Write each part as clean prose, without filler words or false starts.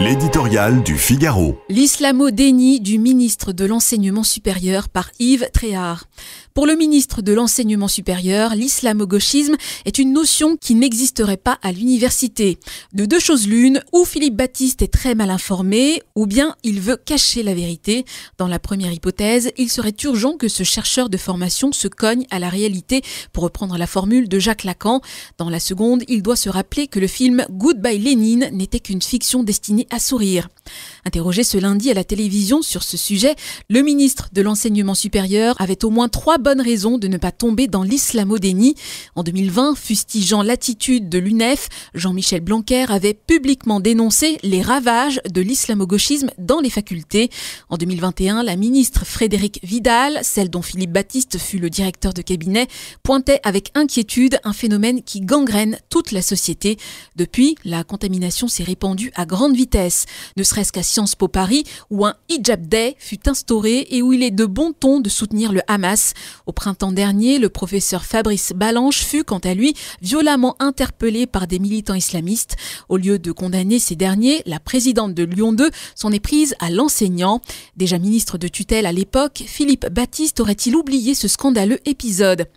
L'éditorial du Figaro. L'islamo-déni du ministre de l'Enseignement supérieur par Yves Tréhard. Pour le ministre de l'Enseignement supérieur, l'islamo-gauchisme est une notion qui n'existerait pas à l'université. De deux choses l'une, ou Philippe Baptiste est très mal informé, ou bien il veut cacher la vérité. Dans la première hypothèse, il serait urgent que ce chercheur de formation se cogne à la réalité, pour reprendre la formule de Jacques Lacan. Dans la seconde, il doit se rappeler que le film Goodbye Lénine n'était qu'une fiction destinée à sourire. Interrogé ce lundi à la télévision sur ce sujet, le ministre de l'Enseignement supérieur avait au moins 3 bonnes raisons de ne pas tomber dans l'islamo-déni. En 2020, fustigeant l'attitude de l'UNEF, Jean-Michel Blanquer avait publiquement dénoncé les ravages de l'islamo-gauchisme dans les facultés. En 2021, la ministre Frédérique Vidal, celle dont Philippe Baptiste fut le directeur de cabinet, pointait avec inquiétude un phénomène qui gangrène toute la société. Depuis, la contamination s'est répandue à grande vitesse, ne serait-ce qu'à Sciences Po Paris, où un hijab day fut instauré et où il est de bon ton de soutenir le Hamas. Au printemps dernier, le professeur Fabrice Balanche fut, quant à lui, violemment interpellé par des militants islamistes. Au lieu de condamner ces derniers, la présidente de Lyon 2 s'en est prise à l'enseignant. Déjà ministre de tutelle à l'époque, Philippe Baptiste aurait-il oublié ce scandaleux épisode?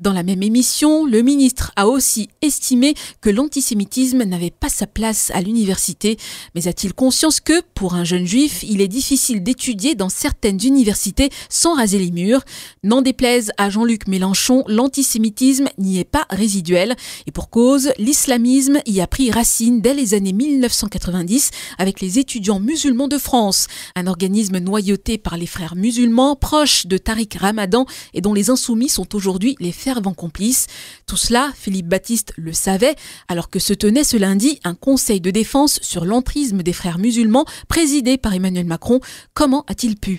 Dans la même émission, le ministre a aussi estimé que l'antisémitisme n'avait pas sa place à l'université. Mais a-t-il conscience que, pour un jeune juif, il est difficile d'étudier dans certaines universités sans raser les murs? N'en déplaise à Jean-Luc Mélenchon, l'antisémitisme n'y est pas résiduel. Et pour cause, l'islamisme y a pris racine dès les années 1990 avec les étudiants musulmans de France, un organisme noyauté par les frères musulmans proches de Tariq Ramadan et dont les insoumis sont aujourd'hui les fervents complices. Tout cela, Philippe Baptiste le savait, alors que se tenait ce lundi un conseil de défense sur l'entrisme des frères musulmans présidé par Emmanuel Macron. Comment a-t-il pu?